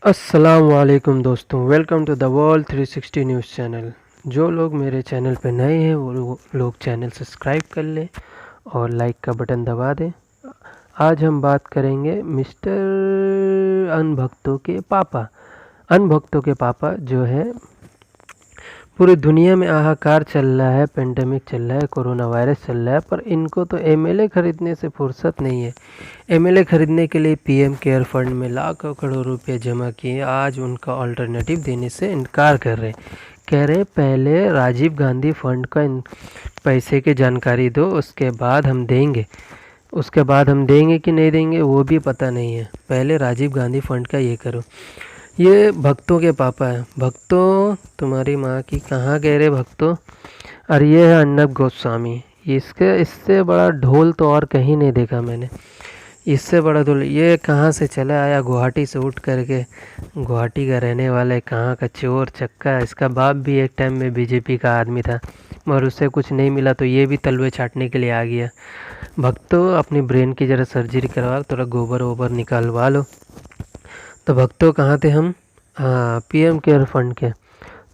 अस्सलाम वालेकुम दोस्तों, welcome to the World 360 news channel. जो लोग मेरे चैनल पर नए हैं वो लोग चैनल सब्सक्राइब कर लें और लाइक का बटन दबा दें। आज हम बात करेंगे मिस्टर अनभक्तों के पापा जो है पूरी दुनिया में हाहाकार चल रहा है, पेंडेमिक चल रहा है, कोरोना वायरस चल रहा है, पर इनको तो एमएलए खरीदने से फुर्सत नहीं है। एमएलए खरीदने के लिए पीएम केयर फंड में लाखों करोड़ रुपए जमा किए, आज उनका अल्टरनेटिव देने से इनकार कर रहे। कह रहे पहले राजीव गांधी फंड का पैसे की जानकारी दो, उसके बाद हम देंगे। उसके बाद हम देंगे कि नहीं देंगे वो भी पता नहीं है, पहले राजीव गांधी फंड का ये करो। ये भक्तों के पापा हैं। भक्तों, तुम्हारी माँ की कहाँ गए रे भक्तों। और ये है अर्नब गोस्वामी। इससे बड़ा ढोल तो और कहीं नहीं देखा मैंने। इससे बड़ा ढोल ये कहाँ से चला आया, गुवाहाटी से उठ करके। गुवाहाटी का रहने वाला है, कहाँ का चोर चक्का। इसका बाप भी एक टाइम में बीजेपी का आदमी था, मगर उससे कुछ नहीं मिला तो ये भी तलवे चाटने के लिए आ गया। भक्तों, अपनी ब्रेन की ज़रा सर्जरी करवा, थोड़ा गोबर वोबर निकालवा लो। तो भक्तों, कहाँ थे हम? हाँ, पीएम केयर फंड के।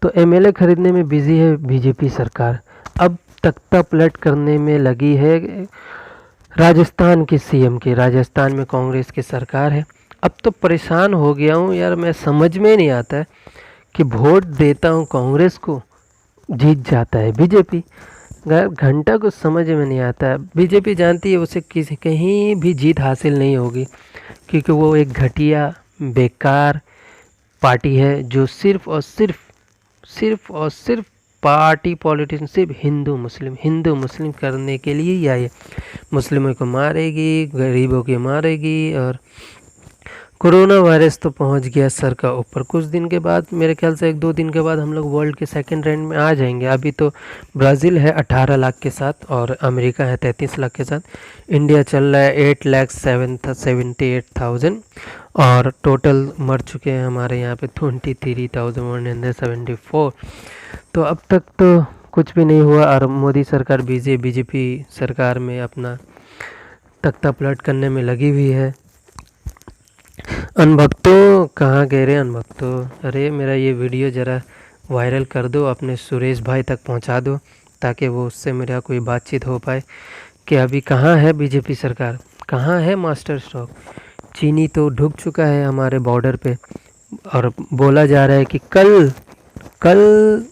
तो एमएलए खरीदने में बिजी है बीजेपी सरकार। अब तख्ता पलट करने में लगी है राजस्थान की सीएम की। राजस्थान में कांग्रेस की सरकार है। अब तो परेशान हो गया हूँ यार, मैं समझ में नहीं आता है कि वोट देता हूँ कांग्रेस को, जीत जाता है बीजेपी। घंटा कुछ समझ में नहीं आता है। बीजेपी जानती है उसे किसी कहीं भी जीत हासिल नहीं होगी, क्योंकि वो एक घटिया बेकार पार्टी है जो सिर्फ और सिर्फ पार्टी पॉलिटिक्स, सिर्फ हिंदू मुस्लिम करने के लिए ही आई है। मुस्लिमों को मारेगी, गरीबों की मारेगी। और कोरोना वायरस तो पहुंच गया सर का ऊपर। कुछ दिन के बाद, मेरे ख्याल से 1-2 दिन के बाद हम लोग वर्ल्ड के सेकंड रैंक में आ जाएंगे। अभी तो ब्राज़ील है 18 लाख के साथ और अमेरिका है 33 लाख के साथ। इंडिया चल रहा है 8,78,000 और टोटल मर चुके हैं हमारे यहाँ पे 23,174। तो अब तक तो कुछ भी नहीं हुआ और मोदी सरकार बीजेपी सरकार में अपना तख्ता पलट करने में लगी हुई है। अनभक्तों, कहाँ गए रे अनभक्तों। अरे मेरा ये वीडियो ज़रा वायरल कर दो, अपने सुरेश भाई तक पहुँचा दो, ताकि वो उससे मेरा कोई बातचीत हो पाए कि अभी कहाँ है बीजेपी सरकार, कहाँ है मास्टर स्ट्रोक। चीनी तो ढुक चुका है हमारे बॉर्डर पे और बोला जा रहा है कि कल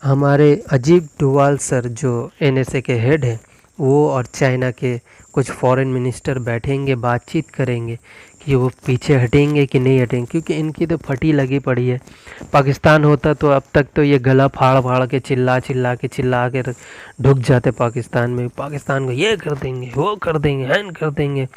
हमारे अजीत डोवाल सर जो एनएसए के हेड हैं, वो और चाइना के कुछ फॉरेन मिनिस्टर बैठेंगे, बातचीत करेंगे कि वो पीछे हटेंगे कि नहीं हटेंगे, क्योंकि इनकी तो फटी लगी पड़ी है। पाकिस्तान होता तो अब तक तो ये गला फाड़ के चिल्ला के ढुक जाते पाकिस्तान में। पाकिस्तान को ये कर देंगे, वो कर देंगे, हैन कर देंगे।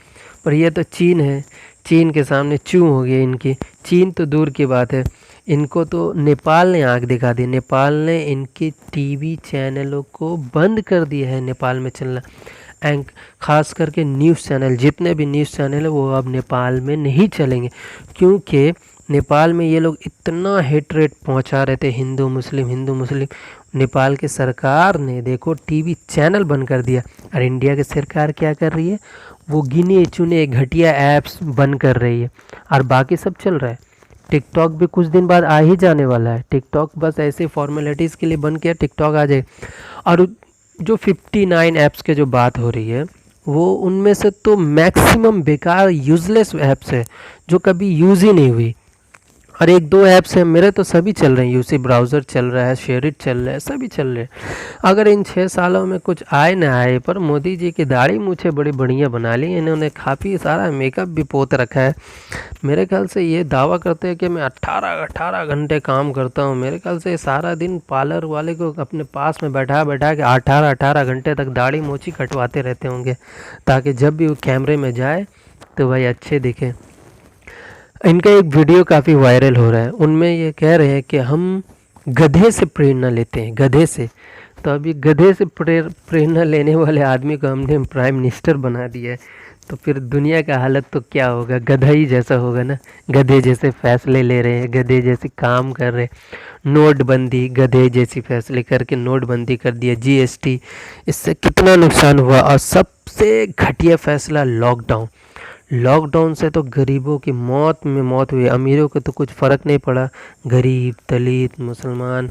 पर ये तो चीन है, चीन के सामने चूं हो गई इनकी। चीन तो दूर की बात है, इनको तो नेपाल ने आँख दिखा दी। नेपाल ने इनके टीवी चैनलों को बंद कर दिया है नेपाल में चलना। ख़ास करके न्यूज़ चैनल, जितने भी न्यूज़ चैनल है वो अब नेपाल में नहीं चलेंगे, क्योंकि नेपाल में ये लोग इतना हेट रेट पहुँचा रहे थे हिंदू मुस्लिम। नेपाल की सरकार ने देखो टीवी चैनल बंद कर दिया। और इंडिया की सरकार क्या कर रही है, वो गिने चुने घटिया ऐप्स बंद कर रही है और बाकी सब चल रहा है। टिकटॉक भी कुछ दिन बाद आ ही जाने वाला है। टिकटॉक बस ऐसे फॉर्मेलिटीज़ के लिए बन किया, टिकटॉक आ जाए। और जो 59 ऐप्स के जो बात हो रही है, वो उनमें से तो मैक्सिमम बेकार यूज़लेस ऐप्स है जो कभी यूज़ ही नहीं हुई। और 1-2 ऐप्स हैं, मेरे तो सभी चल रहे हैं। यूसी ब्राउज़र चल रहा है, शेयरिट चल रहा है, सभी चल रहे हैं। अगर इन 6 सालों में कुछ आए ना आए, पर मोदी जी की दाढ़ी मूछें बड़ी बढ़िया बना ली इन्होंने, काफ़ी सारा मेकअप भी पोत रखा है। मेरे ख्याल से ये दावा करते हैं कि मैं 18 घंटे काम करता हूँ। मेरे ख्याल से सारा दिन पार्लर वाले को अपने पास में बैठा के 18 घंटे तक दाढ़ी मूछी कटवाते रहते होंगे, ताकि जब भी वो कैमरे में जाए तो भाई अच्छे दिखे। इनका एक वीडियो काफ़ी वायरल हो रहा है, उनमें ये कह रहे हैं कि हम गधे से प्रेरणा लेते हैं, गधे से। तो अभी गधे से प्रेरणा लेने वाले आदमी को हमने प्राइम मिनिस्टर बना दिया है, तो फिर दुनिया का हालत तो क्या होगा, गधा ही जैसा होगा ना। गधे जैसे फैसले ले रहे हैं, गधे जैसे काम कर रहे हैं। नोटबंदी, गधे जैसी फैसले करके नोटबंदी कर दिया। जीएसटी, इससे कितना नुकसान हुआ। और सबसे घटिया फैसला लॉकडाउन। लॉकडाउन से तो गरीबों की मौत में मौत हुई, अमीरों को तो कुछ फ़र्क नहीं पड़ा। गरीब, दलित, मुसलमान,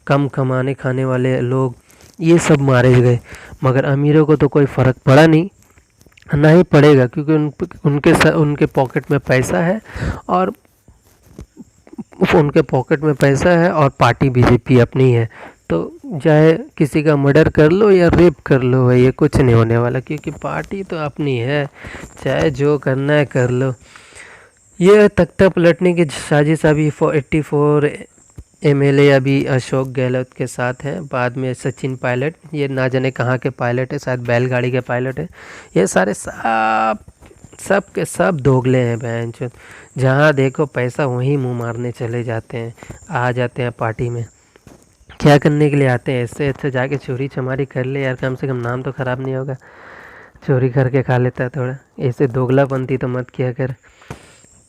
कम कमाने खाने वाले लोग, ये सब मारे गए, मगर अमीरों को तो कोई फ़र्क पड़ा नहीं, ना ही पड़ेगा, क्योंकि उनके पॉकेट में पैसा है, और उनके पॉकेट में पैसा है और पार्टी बीजेपी अपनी है। तो चाहे किसी का मर्डर कर लो या रेप कर लो भाई, ये कुछ नहीं होने वाला, क्योंकि पार्टी तो अपनी है, चाहे जो करना है कर लो। ये तख्ता पलटने की साजिश अभी 84 एमएलए अभी अशोक गहलोत के साथ हैं, बाद में सचिन पायलट, ये ना जाने कहाँ के पायलट है, शायद बैलगाड़ी के पायलट है। ये सारे सब के सब दोगले हैं बहन चोद, जहाँ देखो पैसा वहीं मुंह मारने चले जाते हैं, आ जाते हैं पार्टी में। क्या करने के लिए आते हैं? इससे अच्छा जाके चोरी चमारी कर ले यार, कम से कम नाम तो ख़राब नहीं होगा। चोरी करके खा लेता है थोड़ा, ऐसे दोगलापंती तो मत किया कर।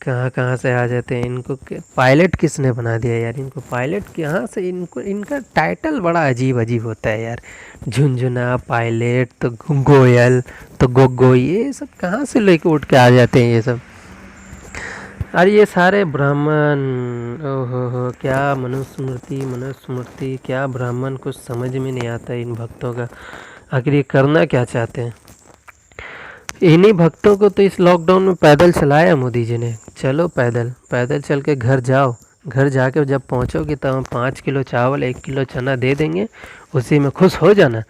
कहाँ कहाँ से आ जाते हैं इनको, पायलट किसने बना दिया यार इनको? पायलट कहाँ से? इनको इनका टाइटल बड़ा अजीब अजीब होता है यार, झुनझुना, पायलट, तो गोयल, तो गोगो, ये सब कहाँ से लेके उठ के आ जाते हैं ये सब। अरे ये सारे ब्राह्मण, ओहो हो, क्या मनुस्मृति, क्या ब्राह्मण, कुछ समझ में नहीं आता इन भक्तों का, आखिर ये करना क्या चाहते हैं। इन्हीं भक्तों को तो इस लॉकडाउन में पैदल चलाया मोदी जी ने। चलो पैदल चल के घर जाओ, घर जाके जब पहुंचोगे तो हम 5 किलो चावल 1 किलो चना दे देंगे, उसी में खुश हो जाना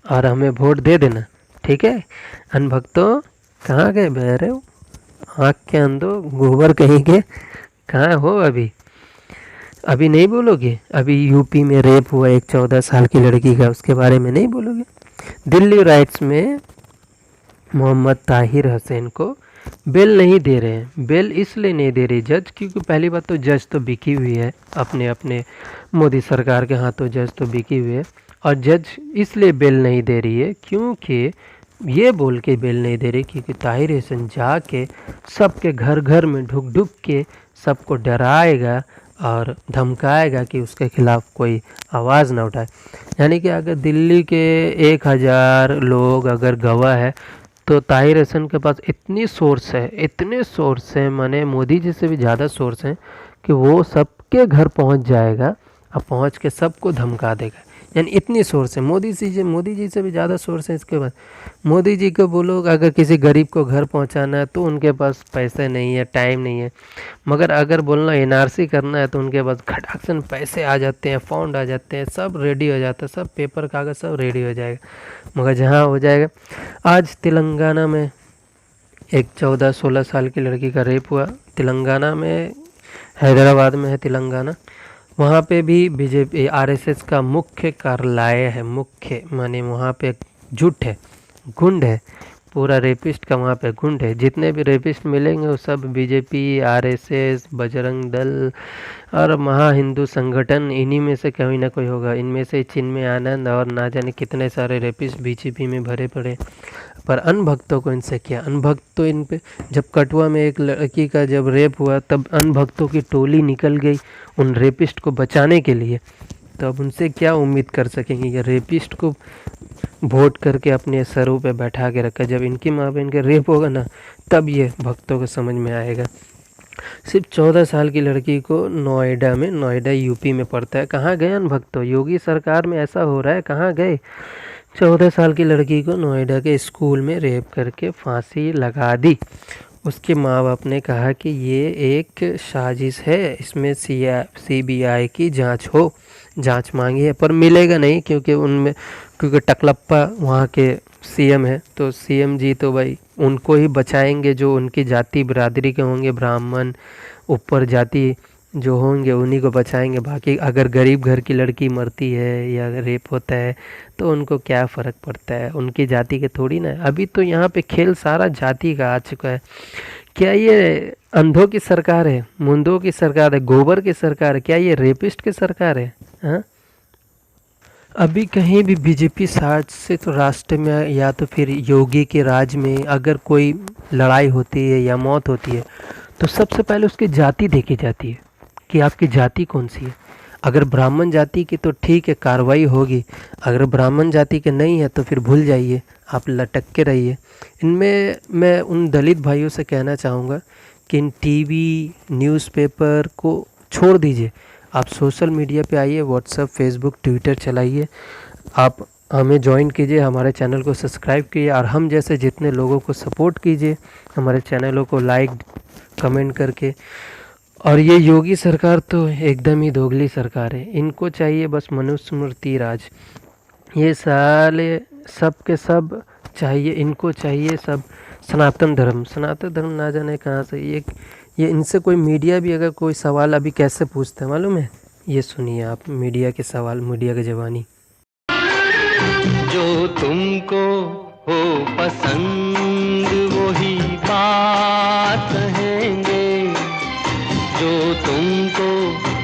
और हमें वोट दे देना, ठीक है। अन भक्तों, कहाँ गए बह रहे हो? आँख के अंधो, गोबर कहीं के, कहाँ हो अभी नहीं बोलोगे? अभी यूपी में रेप हुआ एक 14 साल की लड़की का, उसके बारे में नहीं बोलोगे? दिल्ली राइट्स में मोहम्मद ताहिर हुसैन को बेल नहीं दे रहे हैं। बेल इसलिए नहीं दे रही जज, क्योंकि पहली बात तो जज तो बिकी हुई है, अपने मोदी सरकार के हाथों जज तो बिकी हुई है, और जज इसलिए बेल नहीं दे रही है क्योंकि ये बोल के बेल नहीं दे रही क्योंकि ताहिर हुसैन जाके सबके घर घर में ढुक ढुक के सबको डराएगा और धमकाएगा कि उसके खिलाफ़ कोई आवाज़ ना उठाए। यानी कि अगर दिल्ली के 1000 लोग अगर गवाह है, तो ताहिर हसन के पास इतने सोर्स हैं, माने मोदी जी से भी ज़्यादा सोर्स हैं कि वो सबके घर पहुंच जाएगा और पहुंच के सबको धमका देगा। यानी इतनी सोर्स है मोदी जी से भी ज़्यादा सोर्स है इसके बाद। मोदी जी को बोलो अगर किसी गरीब को घर पहुंचाना है तो उनके पास पैसे नहीं है, टाइम नहीं है, मगर अगर बोलना एनआरसी करना है तो उनके पास खटाखसन पैसे आ जाते हैं, फंड आ जाते हैं, सब रेडी हो जाता है, सब पेपर कागज़ सब रेडी हो जाएगा। मगर जहाँ हो जाएगा, आज तेलंगाना में एक 14-16 साल की लड़की का रेप हुआ, तेलंगाना में, हैदराबाद में है तेलंगाना, वहाँ पे भी बीजेपी आरएसएस का मुख्य कार्यालय है, मुख्य माने वहाँ पे झूठ है, गुंड है, पूरा रेपिस्ट का वहाँ पे गुंड है। जितने भी रेपिस्ट मिलेंगे वो सब बीजेपी, आरएसएस, बजरंग दल और महा हिंदू संगठन, इन्हीं में से कोई ना कोई होगा। इनमें से चिन्मय आनंद और ना जाने कितने सारे रेपिस्ट बीजेपी में भरे पड़े। पर अनभक्तों को इनसे क्या? अनभक्त तो इन पे, जब कठुआ में एक लड़की का जब रेप हुआ तब अनभक्तों की टोली निकल गई उन रेपिस्ट को बचाने के लिए, तो अब उनसे क्या उम्मीद कर सकेंगे? ये रेपिस्ट को वोट करके अपने सरों पे बैठा के रखा, जब इनकी माँ बहन के रेप होगा ना तब ये भक्तों को समझ में आएगा। सिर्फ 14 साल की लड़की को नोएडा यूपी में पड़ता है, कहाँ गए अनभक्तों? योगी सरकार में ऐसा हो रहा है, कहाँ गए? 14 साल की लड़की को नोएडा के स्कूल में रेप करके फांसी लगा दी। उसके माँ बाप ने कहा कि ये एक साजिश है, इसमें सीबीआई की जांच मांगी है, पर मिलेगा नहीं क्योंकि टकलप्पा वहाँ के सीएम है, तो सीएम जी तो भाई उनको ही बचाएंगे जो उनकी जाति बिरादरी के होंगे, ब्राह्मण ऊपर जाति जो होंगे उन्हीं को बचाएंगे। बाकी अगर गरीब घर की लड़की मरती है या रेप होता है तो उनको क्या फ़र्क पड़ता है, उनकी जाति के थोड़ी ना। अभी तो यहाँ पे खेल सारा जाति का आ चुका है। क्या ये अंधों की सरकार है, मुंडों की सरकार है, गोबर की सरकार है? क्या ये रेपिस्ट की सरकार है? हाँ, अभी कहीं भी बीजेपी शासित राष्ट्र में या तो फिर योगी के राज में अगर कोई लड़ाई होती है या मौत होती है तो सबसे पहले उसकी जाति देखी जाती है कि आपकी जाति कौन सी है। अगर ब्राह्मण जाति की तो ठीक है, कार्रवाई होगी। अगर ब्राह्मण जाति के नहीं है तो फिर भूल जाइए, आप लटक के रहिए। इनमें मैं उन दलित भाइयों से कहना चाहूँगा कि इन टीवी न्यूज़पेपर को छोड़ दीजिए। आप सोशल मीडिया पे आइए, व्हाट्सएप, फेसबुक, ट्विटर चलाइए। आप हमें ज्वाइन कीजिए, हमारे चैनल को सब्सक्राइब कीजिए और हम जैसे जितने लोगों को सपोर्ट कीजिए, हमारे चैनलों को लाइक कमेंट करके। और ये योगी सरकार तो एकदम ही दोगली सरकार है। इनको चाहिए बस मनुस्मृति राज। ये साले सब के सब चाहिए, इनको चाहिए सब सनातन धर्म ना जाने कहाँ से। ये इनसे कोई मीडिया भी अगर कोई सवाल अभी कैसे पूछता है मालूम है? ये सुनिए आप मीडिया के सवाल, मीडिया की जवानी। जो तुमको हो पसंद वही बात कहेंगे, जो तुमको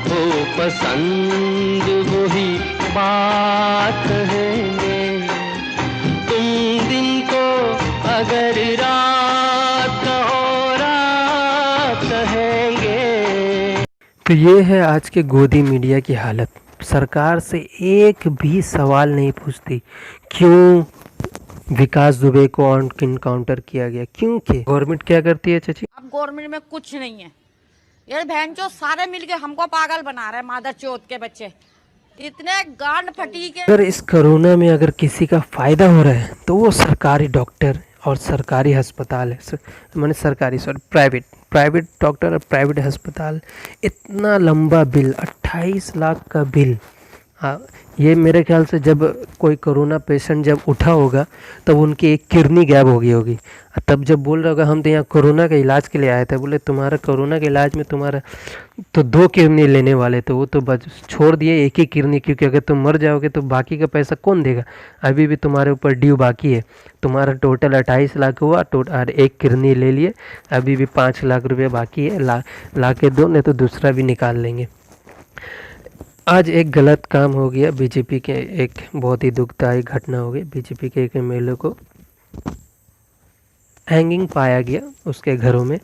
हो पसंद वही बात कहेंगे। तुम दिन को अगर रात कहो रात कहेंगे। तो ये है आज के गोदी मीडिया की हालत। सरकार से एक भी सवाल नहीं पूछती क्यों विकास दुबे को इनकाउंटर किया गया, क्योंकि गवर्नमेंट क्या करती है चाची? अब गवर्नमेंट में कुछ नहीं है। ये बहन चो सारे मिलके हमको पागल बना रहे हैं, मादर चौथ के बच्चे इतने गांड फटी के। अगर इस कोरोना में अगर किसी का फायदा हो रहा है तो वो सरकारी डॉक्टर और सरकारी अस्पताल है, मैंने सरकारी प्राइवेट डॉक्टर और प्राइवेट अस्पताल। इतना लंबा बिल, 28 लाख का बिल। हाँ, ये मेरे ख्याल से जब कोई कोरोना पेशेंट जब उठा होगा तब उनकी एक किडनी गैप हो गई होगी। तब जब बोल रहा होगा हम तो यहाँ कोरोना के इलाज के लिए आए थे, बोले तुम्हारा कोरोना के इलाज में तुम्हारा तो 2 किडनी लेने वाले थे, वो तो बस छोड़ दिए 1 ही किडनी, क्योंकि अगर तुम मर जाओगे तो बाकी का पैसा कौन देगा? अभी भी तुम्हारे ऊपर ड्यू बाकी है। तुम्हारा टोटल 28 लाख हुआ, और 1 किडनी ले लिए, अभी भी 5 लाख रुपये बाकी है। ला के दो, नहीं तो दूसरा भी निकाल लेंगे। आज एक गलत काम हो गया बीजेपी के, एक बहुत ही दुखदायी घटना हो गई। बीजेपी के एक एमएलए को हैंगिंग पाया गया उसके घरों में।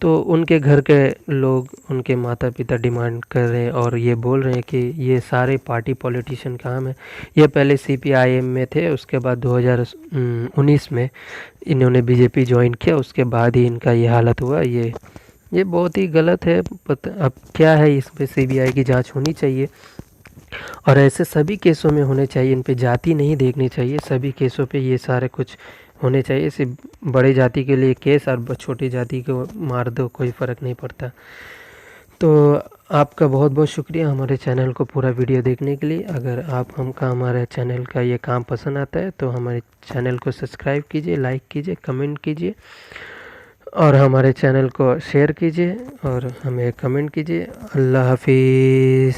तो उनके घर के लोग, उनके माता पिता डिमांड कर रहे हैं और ये बोल रहे हैं कि ये सारे पार्टी पॉलिटिशियन काम है। ये पहले सीपीआईएम में थे, उसके बाद 2019 में इन्होंने बीजेपी ज्वाइन किया, उसके बाद ही इनका ये हालत हुआ। ये बहुत ही गलत है। अब क्या है, इस पे सीबीआई की जांच होनी चाहिए और ऐसे सभी केसों में होने चाहिए। इन पे जाति नहीं देखनी चाहिए, सभी केसों पे ये सारे कुछ होने चाहिए। सिर्फ बड़े जाति के लिए केस और छोटी जाति को मार दो, कोई फ़र्क नहीं पड़ता। तो आपका बहुत बहुत शुक्रिया हमारे चैनल को पूरा वीडियो देखने के लिए। अगर हमारे चैनल का ये काम पसंद आता है तो हमारे चैनल को सब्सक्राइब कीजिए, लाइक कीजिए, कमेंट कीजिए और हमारे चैनल को शेयर कीजिए और हमें कमेंट कीजिए। अल्लाह हाफिज़।